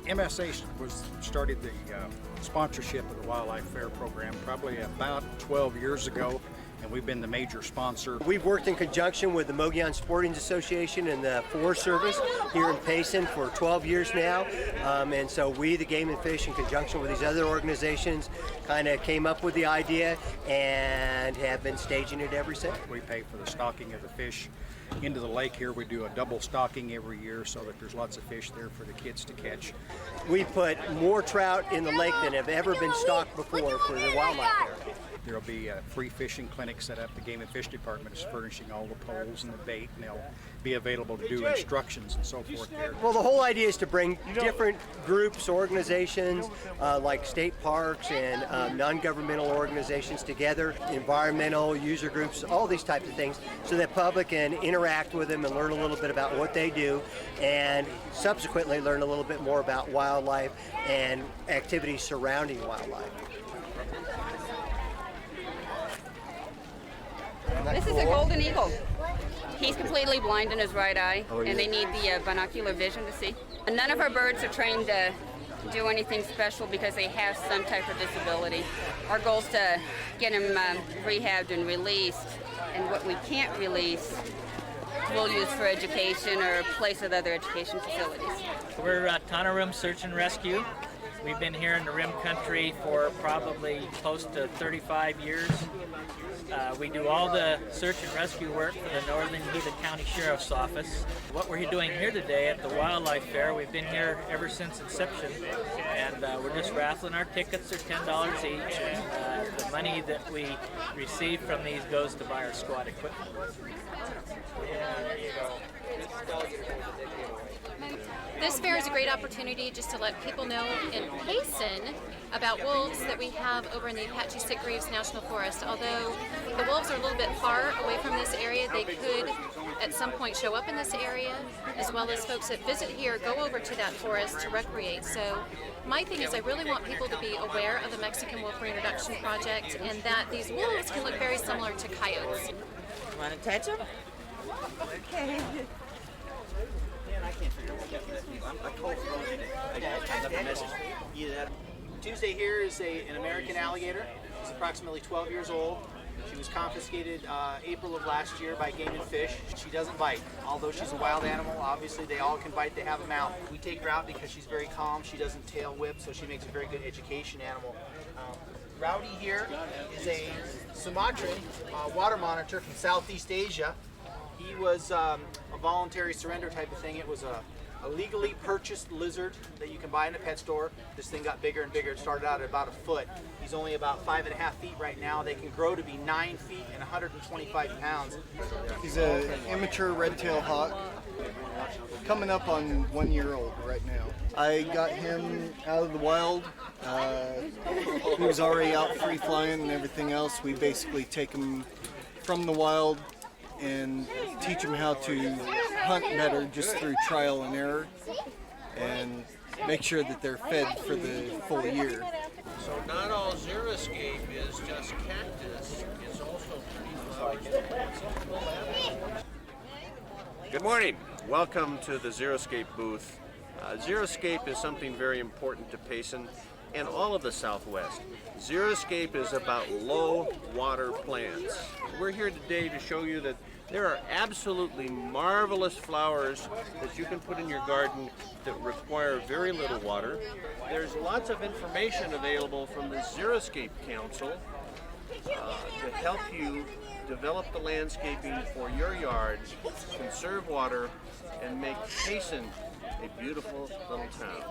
MSA started the sponsorship of the Wildlife Fair program probably about 12 years ago, and we've been the major sponsor. We've worked in conjunction with the Mogollon Sporting Association and the Forest Service here in Payson for 12 years now, and so we, the Game and Fish, in conjunction with these other organizations, kind of came up with the idea and have been staging it ever since. We pay for the stocking of the fish into the lake here. We do a double stocking every year so that there's lots of fish there for the kids to catch. We put more trout in the lake than have ever been stocked before for the wildlife fair. There'll be a free fishing clinic set up. The Game and Fish Department is furnishing all the poles and the bait, and they'll be available to do instructions and so forth there. Well, the whole idea is to bring different groups, organizations, like state parks and non-governmental organizations together, environmental user groups, all these types of things, so that public can interact with them and learn a little bit about what they do, and subsequently learn a little bit more about wildlife and activities surrounding wildlife. This is a golden eagle. He's completely blind in his right eye, and they need the binocular vision to see. And none of our birds are trained to do anything special because they have some type of disability. Our goal is to get them rehabbed and released, and what we can't release, we'll use for education or place with other education facilities. We're Tana Rim Search and Rescue. We've been here in the Rim Country for probably close to 35 years. We do all the search and rescue work for the Northern Gila County Sheriff's Office. What we're doing here today at the Wildlife Fair, we've been here ever since inception, and we're just raffling our tickets. They're $10 each, and the money that we receive from these goes to buy our squad equipment. This fair is a great opportunity just to let people know in Payson about wolves that we have over in the Apache Sitgreaves National Forest. Although the wolves are a little bit far away from this area, they could at some point show up in this area, as well as folks that visit here go over to that forest to recreate. So my thing is I really want people to be aware of the Mexican Wolf Reintroduction Project and that these wolves can look very similar to coyotes. Want to touch them? Okay. Tuesday here is an American alligator. She's approximately 12 years old. She was confiscated April of last year by Game and Fish. She doesn't bite. Although she's a wild animal, obviously they all can bite, they have a mouth. We take her out because she's very calm, she doesn't tail whip, so she makes a very good education animal. Rowdy here is a Sumatran water monitor from Southeast Asia. He was a voluntary surrender type of thing. It was a legally purchased lizard that you can buy in a pet store. This thing got bigger and bigger. It started out at about a foot. He's only about 5.5 feet right now. They can grow to be 9 feet and 125 pounds. He's an immature red-tailed hawk, coming up on 1 year old right now. I got him out of the wild. He was already out free flying and everything else. We basically take him from the wild and teach them how to hunt better just through trial and error, and make sure that they're fed for the full year. So not all xeriscape is just cactus, it's also Good morning. Welcome to the Xeriscape booth. Xeriscape is something very important to Payson and all of the Southwest. Xeriscape is about low water plants. We're here today to show you that there are absolutely marvelous flowers that you can put in your garden that require very little water. There's lots of information available from the Xeriscape Council to help you develop the landscaping for your yard, conserve water, and make Payson a beautiful little town.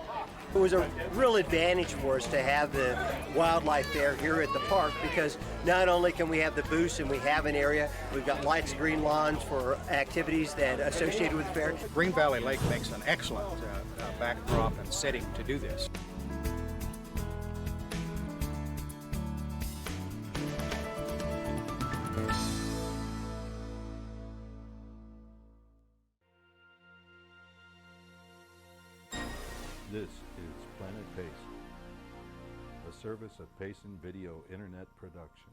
It was a real advantage for us to have the wildlife fair here at the park, because not only can we have the booths and we have an area, we've got lights, green lawns for activities that associated with the fair. Green Valley Lake makes an excellent backdrop and setting to do this. This is Planet Payson, a service of Payson Video Internet Production.